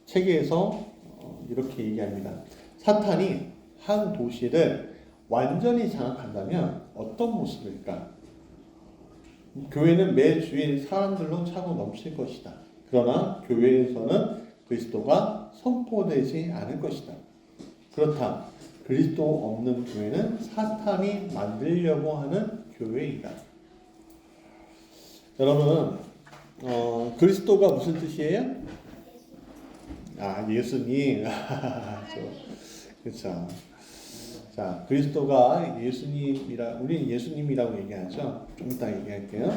책에서 이렇게 얘기합니다. 사탄이 한 도시를 완전히 장악한다면 어떤 모습일까? 교회는 매 주일 사람들로 차고 넘칠 것이다. 그러나 교회에서는 그리스도가 선포되지 않을 것이다. 그렇다. 그리스도 없는 교회는 사탄이 만들려고 하는 교회이다. 여러분, 그리스도가 무슨 뜻이에요? 예수님. 그렇죠. 자, 그리스도가 예수님이라, 우리는 예수님이라고 얘기하죠. 좀 이따 얘기할게요.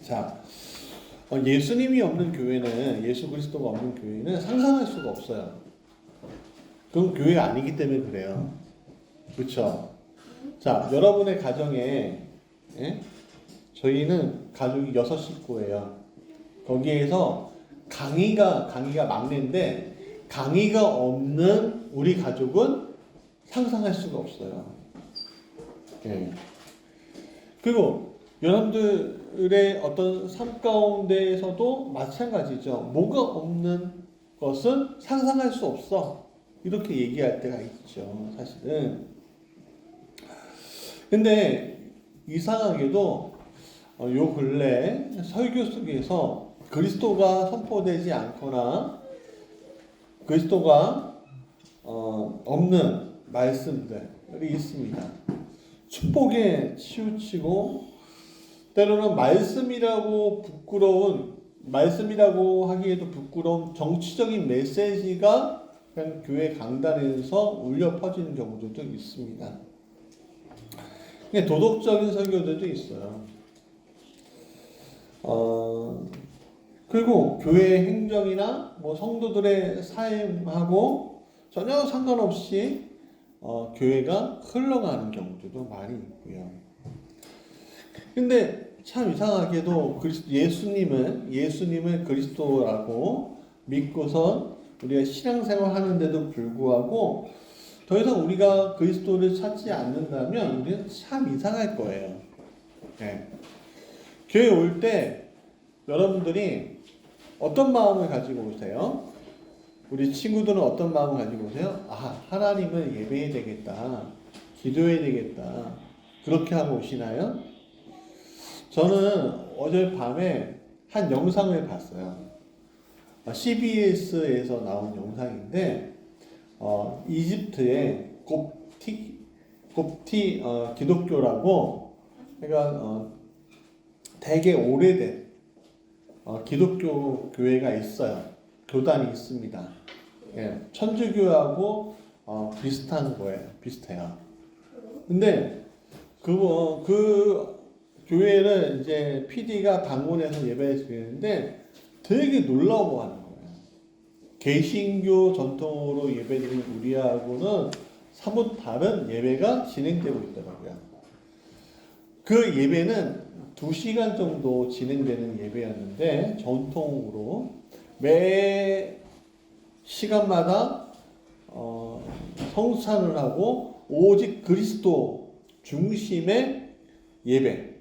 자, 예수님이 없는 교회는, 예수 그리스도가 없는 교회는 상상할 수가 없어요. 그건 교회가 아니기 때문에 그래요. 그렇죠. 자, 여러분의 가정에, 저희는 가족이 6식구예요. 거기에서 강희가 막내인데, 강희가 없는 우리 가족은 상상할 수가 없어요. 그리고 여러분들의 어떤 삶 가운데에서도 마찬가지죠. 뭐가 없는 것은 상상할 수 없어. 이렇게 얘기할 때가 있죠. 사실은. 근데 이상하게도 요 근래 설교 속에서 그리스도가 선포되지 않거나 그리스도가 없는 말씀들이 있습니다. 축복에 치우치고 때로는 말씀이라고 하기에도 부끄러운 정치적인 메시지가 그냥 교회 강단에서 울려 퍼지는 경우들도 있습니다. 도덕적인 설교들도 있어요. 그리고 교회 행정이나 성도들의 삶하고 전혀 상관없이 교회가 흘러가는 경우들도 많이 있고요. 근데 참 이상하게도 예수님을 그리스도라고 믿고선 우리가 신앙생활 하는데도 불구하고 더 이상 우리가 그리스도를 찾지 않는다면 우리는 참 이상할 거예요. 교회 올 때 여러분들이 어떤 마음을 가지고 오세요? 우리 친구들은 어떤 마음을 가지고 오세요? 하나님을 예배해야 되겠다. 기도해야 되겠다. 그렇게 하고 오시나요? 저는 어젯밤에 한 영상을 봤어요. CBS에서 나온 영상인데 이집트의 곱티 기독교라고 그러니까 되게 오래된 기독교 교회가 있어요. 교단이 있습니다. 천주교하고 비슷한 거예요. 비슷해요. 근데 그 교회를 이제 PD가 방문해서 예배를 드리는데 되게 놀라워하는 거예요. 개신교 전통으로 예배드리는 우리하고는 사뭇 다른 예배가 진행되고 있더라고요. 그 예배는 2시간 정도 진행되는 예배였는데 전통으로 매 시간마다 성찬을 하고 오직 그리스도 중심의 예배.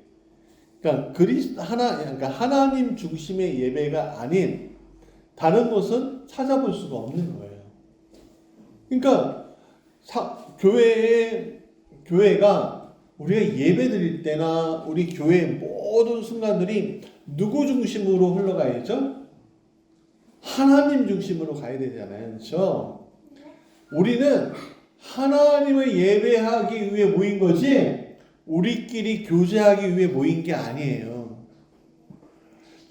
그러니까 하나님 중심의 예배가 아닌 다른 것은 찾아볼 수가 없는 거예요. 그러니까 교회가 우리가 예배 드릴 때나 우리 교회의 모든 순간들이 누구 중심으로 흘러가야죠? 하나님 중심으로 가야 되잖아요. 그렇죠? 우리는 하나님을 예배하기 위해 모인 거지 우리끼리 교제하기 위해 모인 게 아니에요.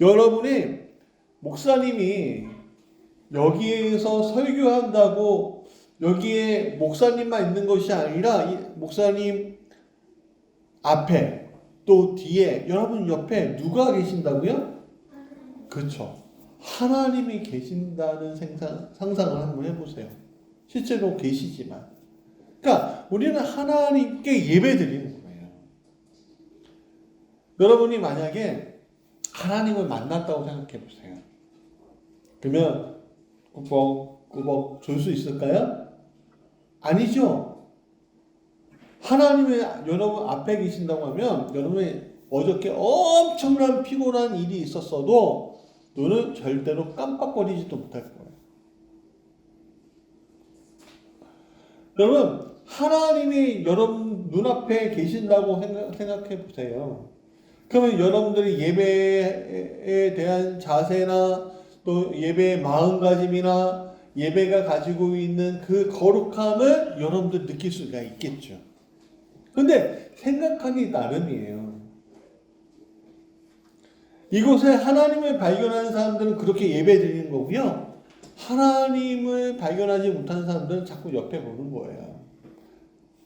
여러분이 목사님이 여기에서 설교한다고 여기에 목사님만 있는 것이 아니라 목사님 앞에 또 뒤에 여러분 옆에 누가 계신다고요? 그렇죠. 하나님이 계신다는 상상을 한번 해보세요. 실제로 계시지만. 그러니까 우리는 하나님께 예배드리는 거예요. 여러분이 만약에 하나님을 만났다고 생각해 보세요. 그러면 꾸벅꾸벅 졸 수 있을까요? 아니죠. 하나님이 여러분 앞에 계신다고 하면 여러분이 어저께 엄청난 피곤한 일이 있었어도 너는 절대로 깜빡거리지도 못할 거예요. 여러분, 하나님이 여러분 눈앞에 계신다고 생각해 보세요. 그러면 여러분들이 예배에 대한 자세나 또 예배의 마음가짐이나 예배가 가지고 있는 그 거룩함을 여러분들 느낄 수가 있겠죠. 근데 생각하기 나름이에요. 이곳에 하나님을 발견하는 사람들은 그렇게 예배 드리는 거고요. 하나님을 발견하지 못하는 사람들은 자꾸 옆에 보는 거예요.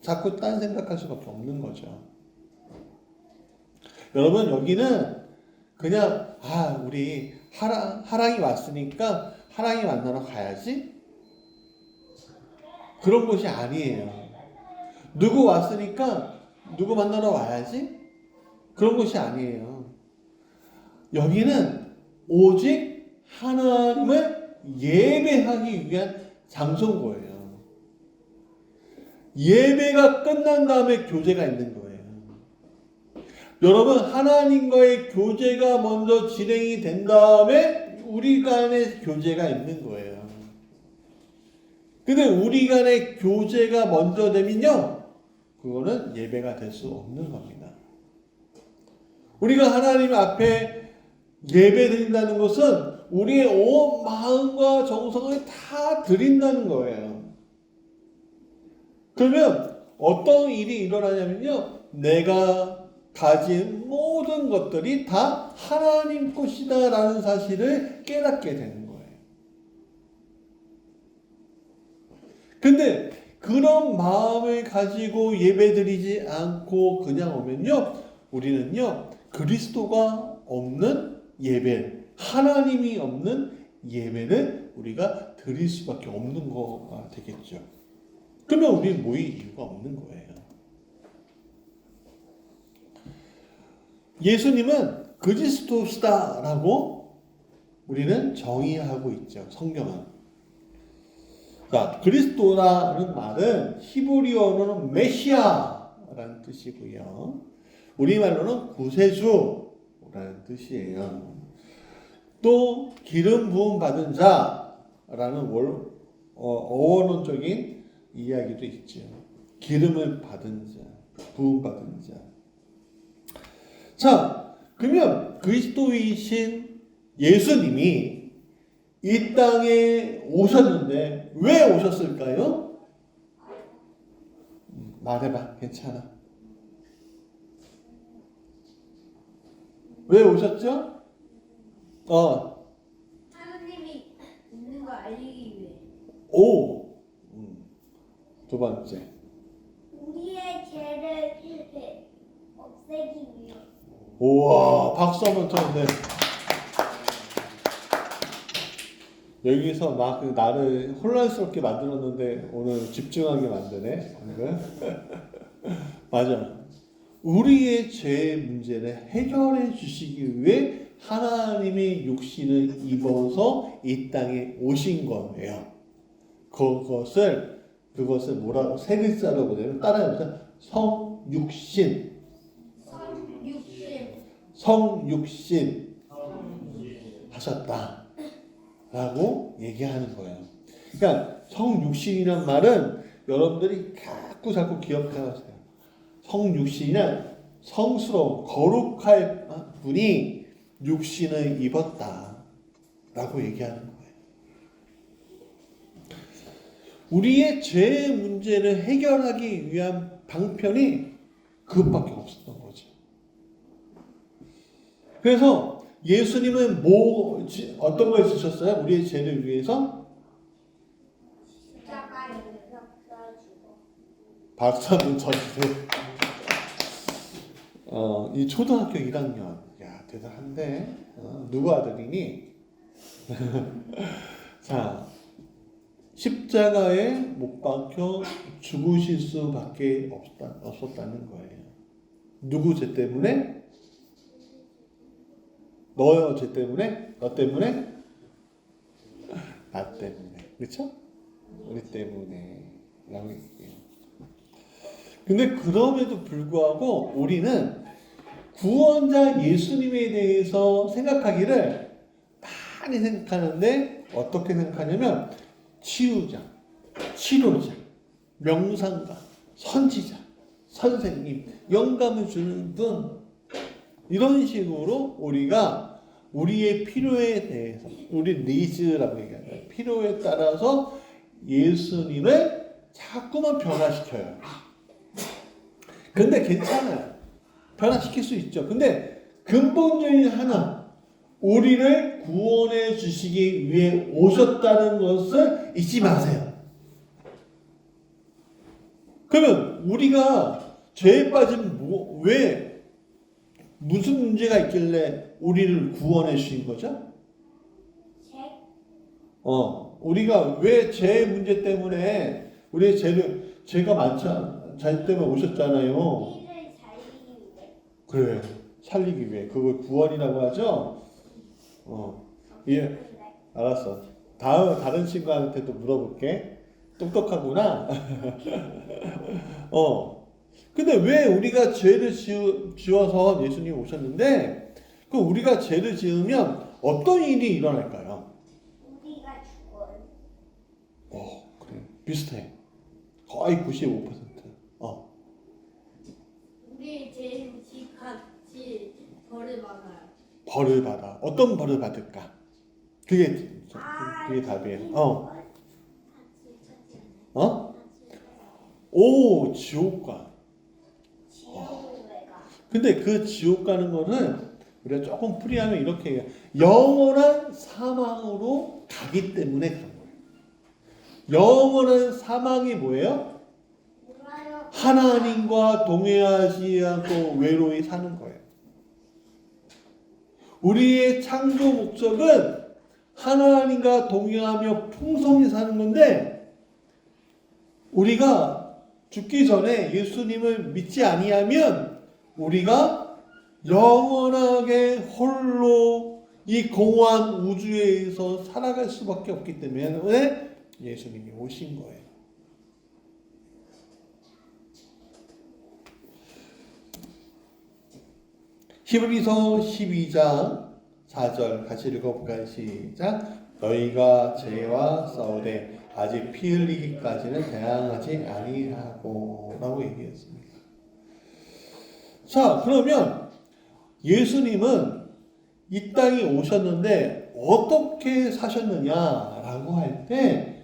자꾸 딴 생각할 수밖에 없는 거죠. 여러분, 여기는 그냥 우리 하랑이 왔으니까 하랑이 만나러 가야지? 그런 것이 아니에요. 누구 왔으니까 누구 만나러 와야지? 그런 것이 아니에요. 여기는 오직 하나님을 예배하기 위한 장소인 거예요. 예배가 끝난 다음에 교제가 있는 거예요. 여러분, 하나님과의 교제가 먼저 진행이 된 다음에 우리 간의 교제가 있는 거예요. 근데 우리 간의 교제가 먼저 되면요, 그거는 예배가 될 수 없는 겁니다. 우리가 하나님 앞에 예배 드린다는 것은 우리의 온 마음과 정성을 다 드린다는 거예요. 그러면 어떤 일이 일어나냐면요, 내가 가진 모든 것들이 다 하나님 것이다 라는 사실을 깨닫게 되는 거예요. 근데 그런 마음을 가지고 예배드리지 않고 그냥 오면요, 우리는요, 그리스도가 없는 예배, 하나님이 없는 예배를 우리가 드릴 수밖에 없는 거가 되겠죠. 그러면 우리는 모일 이유가 없는 거예요. 예수님은 그리스도시다라고 우리는 정의하고 있죠. 성경은. 자, 그리스도라는 말은 히브리어로는 메시아라는 뜻이고요. 우리말로는 구세주라는 뜻이에요. 또 기름 부음 받은 자라는 어원론적인 이야기도 있죠. 기름을 받은 자, 부음 받은 자. 자, 그러면 그리스도이신 예수님이 이 땅에 오셨는데 왜 오셨을까요? 말해봐, 괜찮아. 왜 오셨죠? 하나님이 있는 거 알리기 위해. 오! 두 번째. 우리의 죄를 없애기 위해. 우와, 박수 한번 쳐주세요. 여기서 막 나를 혼란스럽게 만들었는데 오늘 집중하게 만드네. 맞아. 우리의 죄의 문제를 해결해 주시기 위해 하나님의 육신을 입어서 이 땅에 오신 거예요. 그것을 뭐라고 세 글자로 보내면 따라해보세요. 성육신. 성육신 하셨다라고 얘기하는 거예요. 그러니까 성육신이란 말은 여러분들이 자꾸 기억하세요. 성육신이란 성스러운 거룩할 분이 육신을 입었다라고 얘기하는 거예요. 우리의 죄의 문제를 해결하기 위한 방편이 그것밖에 없었던 거죠. 그래서 예수님은 어떤 걸 쓰셨어요? 우리의 죄를 위해서? 십자가에서 죽어. 박수 한번 쳐주세요. 이 초등학교 1학년. 야, 대단한데? 누구 아들이니? 자, 십자가에 못 박혀 죽으실 수밖에 없었다는 거예요. 누구 죄 때문에? 너의 죄 때문에? 너 때문에? 나 때문에. 그렇죠? 우리 때문에. 라고 얘기해요. 근데 그럼에도 불구하고 우리는 구원자 예수님에 대해서 생각하기를 많이 생각하는데 어떻게 생각하냐면 치유자, 치료자, 명상가, 선지자, 선생님, 영감을 주는 분, 이런 식으로 우리가 우리의 필요에 대해서, 우리 니즈라고 얘기하죠. 필요에 따라서 예수님을 자꾸만 변화시켜요. 근데 괜찮아요. 변화시킬 수 있죠. 근데 근본적인 하나, 우리를 구원해 주시기 위해 오셨다는 것을 잊지 마세요. 그러면 우리가 죄에 빠지면 왜 무슨 문제가 있길래 우리를 구원해 주신 거죠? 우리가 왜 죄의 문제 때문에 우리의 죄가 많잖아. 죄 때문에 오셨잖아요. 우리를 살리기 위해. 그래, 살리기 위해. 그걸 구원이라고 하죠. 예, 알았어. 다른 친구한테도 물어볼게. 똑똑하구나. 근데 왜 우리가 죄를 지어서 예수님이 오셨는데, 그 우리가 죄를 지으면 어떤 일이 일어날까요? 우리가 죽어요. 그래. 비슷해. 거의 95%. 우리 죄 같이 벌을 받아요. 벌을 받아. 어떤 벌을 받을까? 그게 답이에요. 오, 지옥 가. 지옥을 왜 가? 근데 그 지옥 가는 거는 우리가 조금 풀이하면 이렇게 해요. 영원한 사망으로 가기 때문에 그런 거예요. 영원한 사망이 뭐예요? 몰라요. 하나님과 동행하지 않고 외로이 사는 거예요. 우리의 창조 목적은 하나님과 동행하며 풍성히 사는 건데, 우리가 죽기 전에 예수님을 믿지 아니하면 우리가 영원하게 홀로 이 공허한 우주에서 살아갈 수밖에 없기 때문에 예수님이 오신 거예요. 히브리서 12장 4절 같이 읽어볼까요? 시작. 너희가 죄와 싸우되 아직 피 흘리기까지는 대항하지 아니하고 라고 얘기했습니다. 자, 그러면 예수님은 이 땅에 오셨는데 어떻게 사셨느냐라고 할 때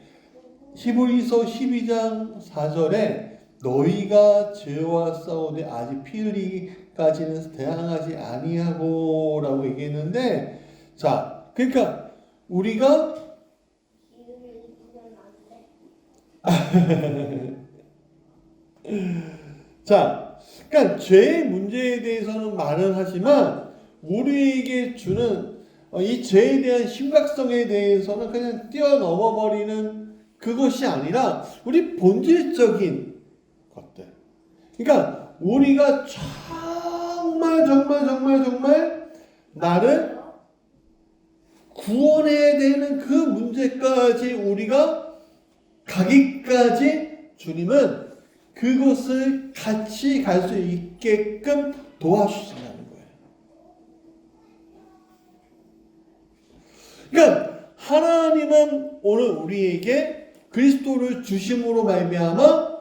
히브리서 12장 4절에 너희가 죄와 싸우되 아직 피 흘리기까지는 대항하지 아니하고 라고 얘기했는데, 자, 그러니까 우리가 자, 그러니까 죄의 문제에 대해서는 말은 하지만 우리에게 주는 이 죄에 대한 심각성에 대해서는 그냥 뛰어넘어 버리는 그것이 아니라 우리 본질적인 것들. 그러니까 우리가 정말 나를 구원해야 되는 그 문제까지 우리가 가기까지 주님은 그것을 같이 갈 수 있게끔 도와주신다는 거예요. 그러니까 하나님은 오늘 우리에게 그리스도를 주심으로 말미암아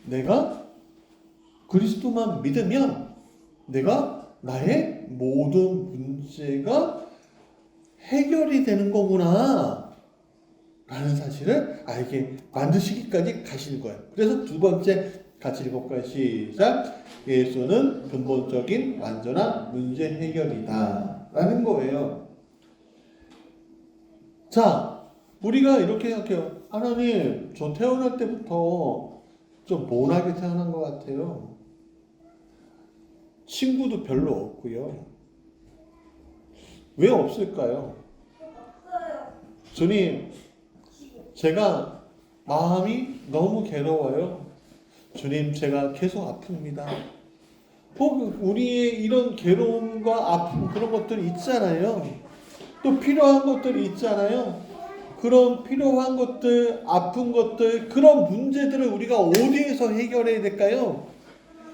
내가 그리스도만 믿으면 내가 나의 모든 문제가 해결이 되는 거구나 라는 사실을 알게 만드시기까지 가시는 거예요. 그래서 두 번째 같이 읽어볼까요? 시작. 예수는 근본적인 완전한 문제 해결이다 라는 거예요. 자, 우리가 이렇게 생각해요. 하나님, 저 태어날 때부터 좀 모나게 태어난 것 같아요. 친구도 별로 없고요. 왜 없을까요? 없어요. 주님, 제가 마음이 너무 괴로워요. 주님, 제가 계속 아픕니다. 우리의 이런 괴로움과 아픔, 그런 것들이 있잖아요. 또 필요한 것들이 있잖아요. 그런 필요한 것들, 아픈 것들, 그런 문제들을 우리가 어디에서 해결해야 될까요?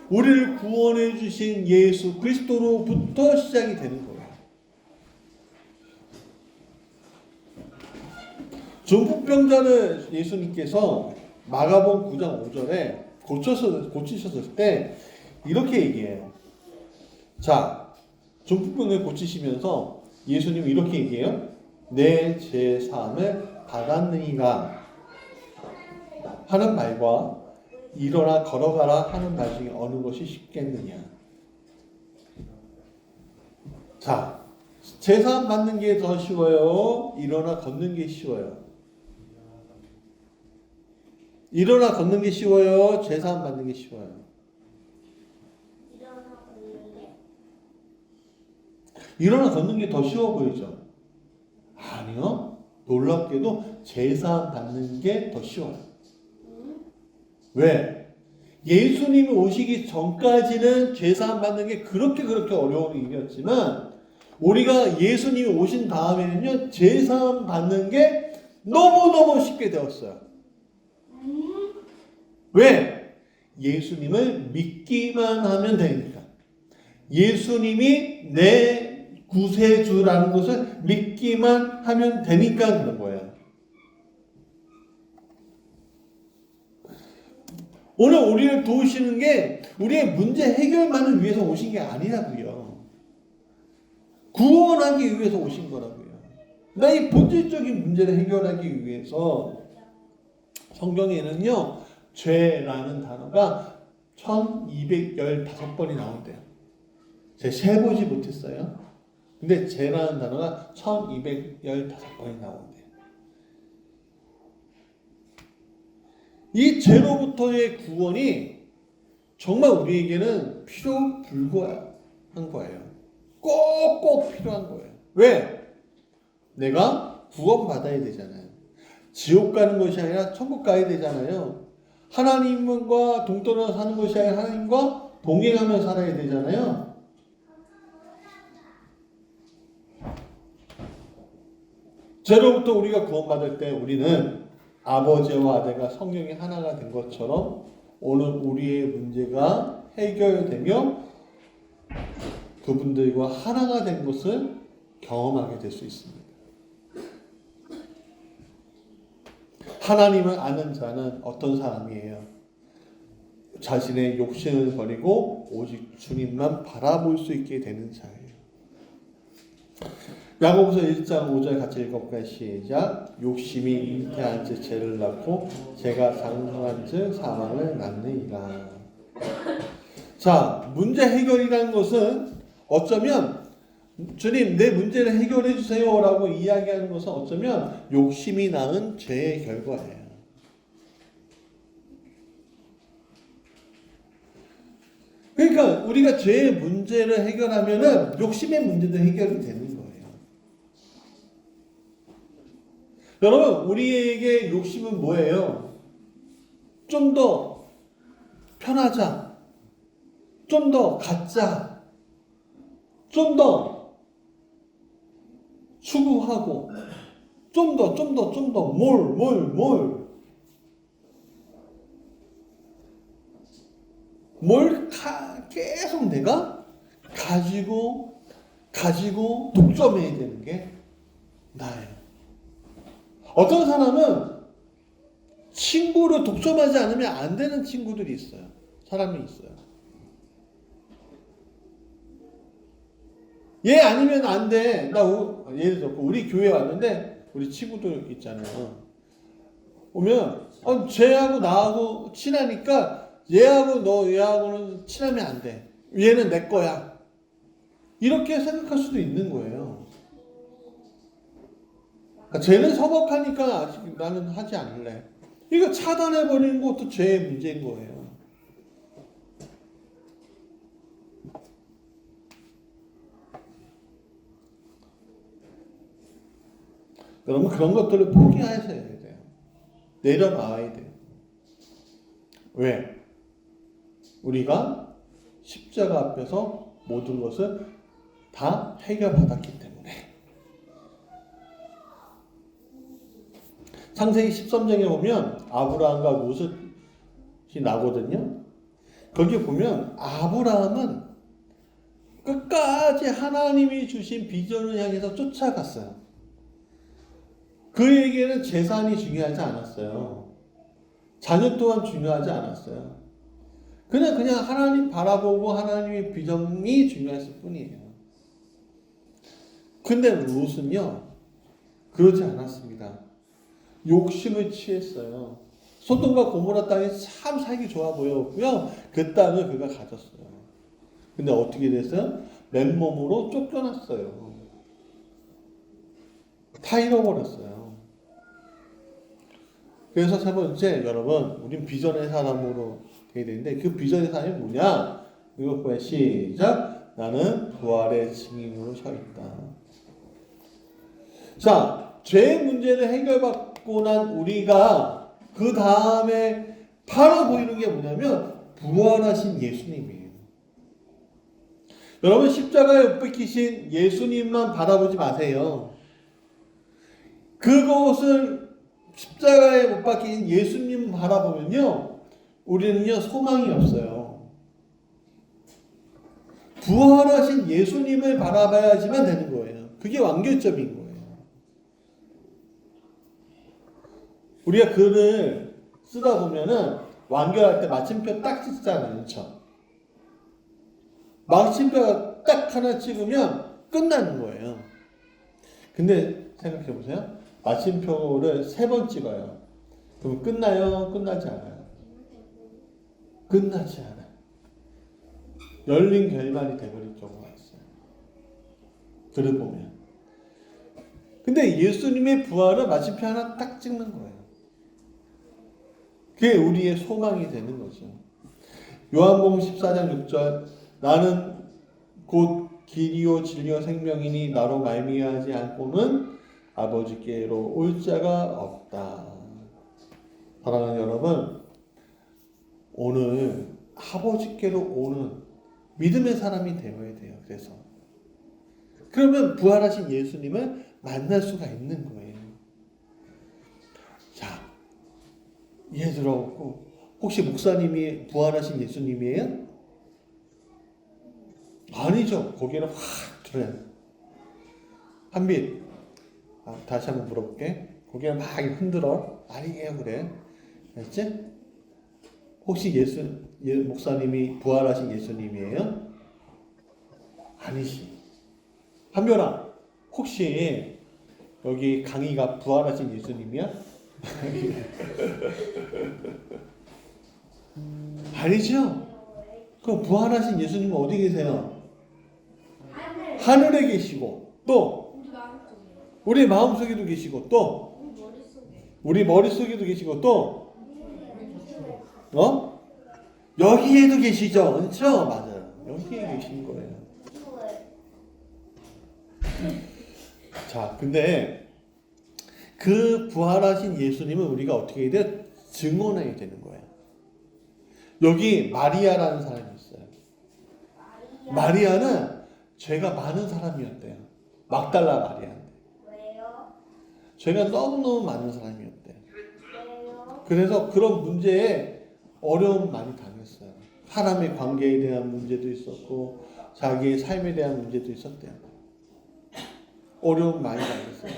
우리를 구원해 주신 예수 그리스도로부터 시작이 되는 거예요. 중풍병자를 예수님께서 마가복음 9장 5절에 고치셨을 때 이렇게 얘기해요. 자, 중풍병을 고치시면서 예수님은 이렇게 얘기해요. 내 죄 사함을 받았느니가 하는 말과 일어나 걸어가라 하는 말 중에 어느 것이 쉽겠느냐. 자, 죄 사함 받는 게 더 쉬워요? 일어나 걷는 게 쉬워요? 일어나 걷는 게 쉬워요? 죄 사함 받는 게 쉬워요? 일어나 걷는 게. 일어나 걷는 게 더 쉬워 보이죠? 아니요. 놀랍게도 죄 사함 받는 게 더 쉬워요. 왜? 예수님이 오시기 전까지는 죄 사함 받는 게 그렇게 어려운 일이었지만 우리가 예수님이 오신 다음에는요, 죄 사함 받는 게 너무너무 쉽게 되었어요. 왜? 예수님을 믿기만 하면 되니까. 예수님이 내 구세주라는 것을 믿기만 하면 되니까 그런 거예요. 오늘 우리를 도우시는 게 우리의 문제 해결만을 위해서 오신 게 아니라고요. 구원하기 위해서 오신 거라고요. 나의 본질적인 문제를 해결하기 위해서 성경에는요, 죄라는 단어가 1215번이 나온대요. 제가 세보지 못했어요. 근데 죄라는 단어가 1215번이 나온대요. 이 죄로부터의 구원이 정말 우리에게는 필요 불가한 거예요. 꼭꼭 필요한 거예요. 왜? 내가 구원받아야 되잖아요. 지옥 가는 것이 아니라 천국 가야 되잖아요. 하나님과 동떨어져 사는 것이 아니라 하나님과 동행하며 살아야 되잖아요. 죄로부터 우리가 구원받을 때 우리는 아버지와 아들과 성령이 하나가 된 것처럼 오늘 우리의 문제가 해결되며 그분들과 하나가 된 것을 경험하게 될 수 있습니다. 하나님을 아는 자는 어떤 사람이에요? 자신의 욕심을 버리고 오직 주님만 바라볼 수 있게 되는 자예요. 야고보서 1장 5절 같이 읽어볼까요? 시작. 욕심이 잉태한 즉 죄를 낳고 죄가 장성한 즉 사망을 낳느니라. 자, 문제 해결이라는 것은 어쩌면 주님 내 문제를 해결해 주세요 라고 이야기하는 것은 어쩌면 욕심이 낳은 죄의 결과예요. 그러니까 우리가 죄의 문제를 해결하면은 욕심의 문제도 해결이 되는 거예요. 여러분, 우리에게 욕심은 뭐예요? 좀 더 편하자, 좀 더 갖자, 좀 더 추구하고, 좀 더, 계속 내가 가지고 독점해야 되는 게 나예요. 어떤 사람은 친구를 독점하지 않으면 안 되는 친구들이 있어요. 사람이 있어요. 얘 아니면 안 돼. 예를 들어 우리 교회 왔는데 우리 친구들 있잖아요. 오면 쟤하고 나하고 친하니까 얘하고는 친하면 안 돼. 얘는 내 거야. 이렇게 생각할 수도 있는 거예요. 쟤는 서먹하니까 나는 하지 않을래. 이거 차단해버리는 것도 죄의 문제인 거예요. 여러분, 그런 것들을 포기하셔야 돼요. 내려놔야 돼요. 왜? 우리가 십자가 앞에서 모든 것을 다 해결받았기 때문에. 창세기 13장에 보면 아브라함과 롯이 나거든요. 거기 보면 아브라함은 끝까지 하나님이 주신 비전을 향해서 쫓아갔어요. 그에게는 재산이 중요하지 않았어요. 자녀 또한 중요하지 않았어요. 그냥 하나님 바라보고 하나님의 비전이 중요했을 뿐이에요. 근데 롯은요, 그렇지 않았습니다. 욕심을 취했어요. 소돔과 고모라 땅이 참 살기 좋아 보였고요. 그 땅을 그가 가졌어요. 근데 어떻게 됐어요? 맨몸으로 쫓겨났어요. 다 잃어버렸어요. 그래서 세 번째, 여러분, 우린 비전의 사람으로 되게 되는데, 그 비전의 사람이 뭐냐? 이것과 시작. 나는 부활의 증인으로 서 있다. 자, 죄의 문제를 해결받고 난 우리가 그 다음에 바로 보이는 게 뭐냐면 부활하신 예수님이에요. 여러분, 십자가에 못 박히신 예수님만 바라보지 마세요. 그것을 십자가에 못 박힌 예수님 바라보면요, 우리는요 소망이 없어요. 부활하신 예수님을 바라봐야지만 되는 거예요. 그게 완결점인 거예요. 우리가 글을 쓰다 보면은 완결할 때 마침표 딱 찍잖아요, 그렇죠? 마침표 딱 하나 찍으면 끝나는 거예요. 근데 생각해 보세요. 마침표를 3번 찍어요. 그럼 끝나요? 끝나지 않아요? 끝나지 않아요. 열린 결말이 돼버릴 경우가 있어요. 글을 보면. 근데 예수님의 부활은 마침표 하나 딱 찍는 거예요. 그게 우리의 소망이 되는 거죠. 요한복음 14장 6절 나는 곧 길이요 진리요 생명이니 나로 말미암지 않고는 아버지께로 올 자가 없다. 사랑하는 여러분, 오늘 아버지께로 오는 믿음의 사람이 되어야 돼요. 그래서 그러면 부활하신 예수님을 만날 수가 있는 거예요. 자, 이해 들어오고 혹시 목사님이 부활하신 예수님이에요? 아니죠. 거기는 확 들어요. 한빛, 다시 한번 물어볼게. 고개를 막 흔들어. 아니에요, 그래. 알았지? 혹시 목사님이 부활하신 예수님이에요? 아니시. 한별아, 혹시 여기 강희가 부활하신 예수님이야? 아니죠? 그럼 부활하신 예수님은 어디 계세요? 하늘에 계시고 또 우리 마음속에도 계시고 또 우리 머릿속에도 계시고 또 여기에도 계시죠? 그렇죠? 맞아요. 여기에 계신 거예요. 자, 근데 그 부활하신 예수님은 우리가 어떻게 해야 돼? 증언해야 되는 거예요. 여기 마리아라는 사람이 있어요. 마리아는 죄가 많은 사람이었대요. 막달라 마리아인데. 왜요? 죄가 너무너무 많은 사람이었대요. 왜요? 그래서 그런 문제에 어려움 많이 당했어요. 사람의 관계에 대한 문제도 있었고 자기의 삶에 대한 문제도 있었대요. 어려움 많이 당했어요.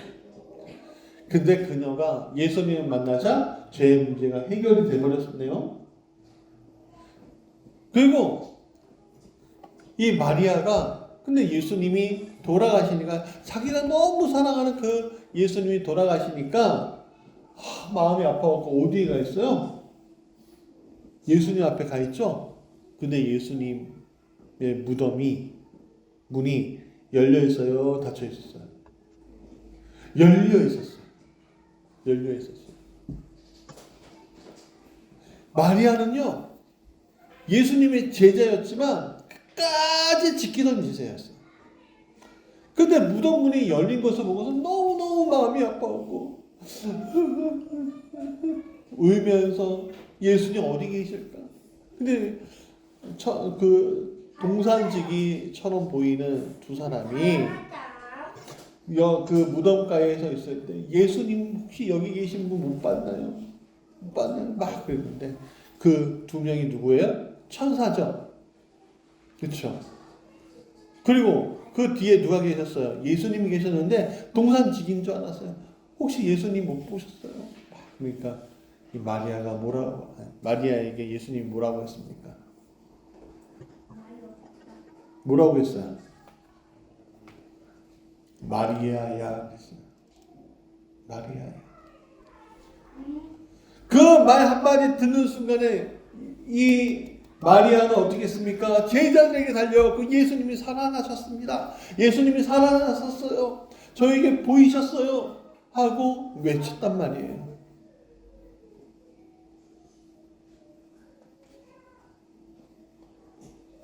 근데 그녀가 예수님을 만나자 죄의 문제가 해결이 되어버렸네요. 그리고 이 마리아가 근데 예수님이 돌아가시니까 자기가 너무 사랑하는 그 예수님이 돌아가시니까 마음이 아파갖고 어디에 가 있어요? 예수님 앞에 가 있죠? 근데 예수님의 문이 열려 있어요? 닫혀 있었어요? 열려 있었어요. 열려 있었어요. 마리아는요, 예수님의 제자였지만 끝까지 지키던 제자였어요. 근데 무덤 문이 열린 것을 보고서 너무너무 마음이 아파하고 울면서 예수님 어디 계실까? 근데 그 동산지기처럼 보이는 두 사람이 그 무덤가에서 있을 때 예수님 혹시 여기 계신 분 못 봤나요? 못 봤나요? 막 그랬는데 그 두 명이 누구예요? 천사죠. 그렇죠. 그리고 그 뒤에 누가 계셨어요? 예수님이 계셨는데 동산지기인 줄 알았어요. 혹시 예수님 못 보셨어요? 그러니까 이 마리아에게 예수님이 뭐라고 했습니까? 뭐라고 했어요? 마리아야 그랬어요. 마리아야. 그 말 한마디 듣는 순간에 이 마리아는 어떻게 했습니까? 제자들에게 달려가고 예수님이 살아나셨습니다. 예수님이 살아나셨어요. 저에게 보이셨어요. 하고 외쳤단 말이에요.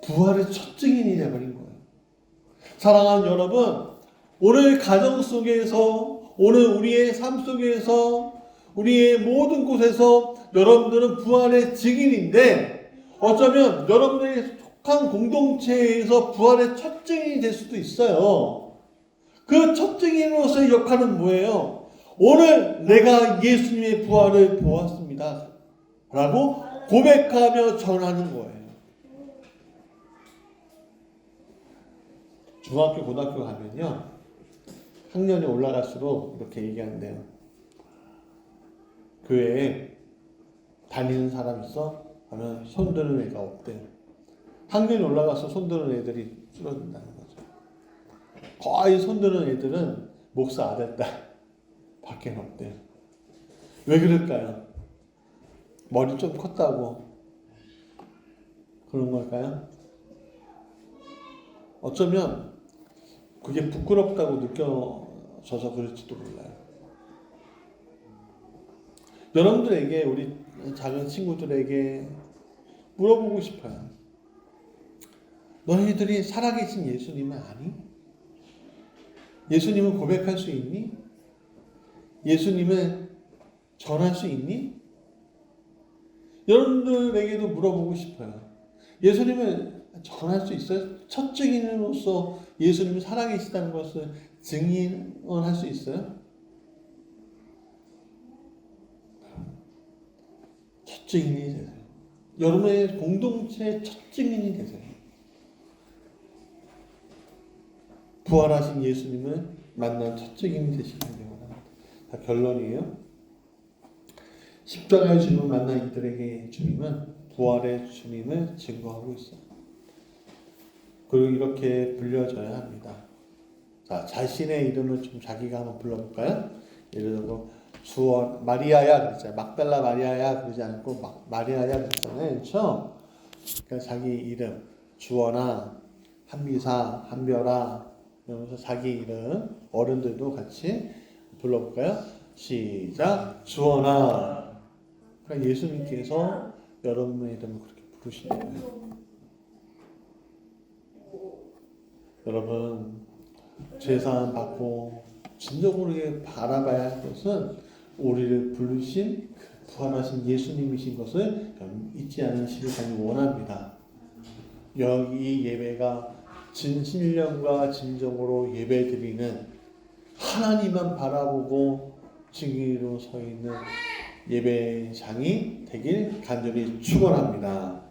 부활의 첫 증인이 되어버린 거예요. 사랑하는 여러분, 오늘 가정 속에서, 오늘 우리의 삶 속에서, 우리의 모든 곳에서 여러분들은 부활의 증인인데 어쩌면 여러분들이 속한 공동체에서 부활의 첫 증인이 될 수도 있어요. 그 첫 증인으로서의 역할은 뭐예요? 오늘 내가 예수님의 부활을 보았습니다. 라고 고백하며 전하는 거예요. 중학교, 고등학교 가면요. 학년이 올라갈수록 이렇게 얘기하는데요. 교회에 다니는 사람 있어? 하면 손드는 애가 없대요. 학년이 올라가서 손드는 애들이 줄어든다는 거죠. 거의 손드는 애들은 목사 아들, 딸 밖에 없대요. 왜 그럴까요? 머리 좀 컸다고 그런 걸까요? 어쩌면 그게 부끄럽다고 느껴져서 그럴지도 몰라요. 여러분들에게, 우리 작은 친구들에게 물어보고 싶어요. 너희들이 살아계신 예수님은 아니? 예수님은 고백할 수 있니? 예수님은 전할 수 있니? 여러분들에게도 물어보고 싶어요. 예수님을 전할 수 있어요? 첫 증인으로서 예수님이 살아계시다는 것을 증언할 수 있어요? 첫 증인이 되세요. 여러분의 공동체의 첫 증인이 되세요. 부활하신 예수님을 만난 첫 증인이 되시길 바랍니다. 다 결론이에요. 십자가의 주님을 만난 이들에게 주님은 부활의 주님을 증거하고 있어요. 그리고 이렇게 불려져야 합니다. 자, 자신의 이름을 좀 자기가 한번 불러볼까요? 예를 들어 마리아야 그랬잖아요. 막달라 마리아야 그러지 않고 마리아야 그랬잖아요. 그렇죠? 그러니까 자기 이름 주원아, 한미사, 한별아 이러면서 자기 이름 어른들도 같이 불러볼까요? 시작. 주원아. 그러니까 예수님께서 여러분의 이름을 그렇게 부르시는 거예요. 여러분 죄사함 받고 진정으로 바라봐야 할 것은 우리를 부르신 부활하신 예수님이신 것을 잊지 않으시길 원합니다. 여기 예배가 진심령과 진정으로 예배드리는 하나님만 바라보고 증인으로 서 있는 예배장이 되길 간절히 축원합니다.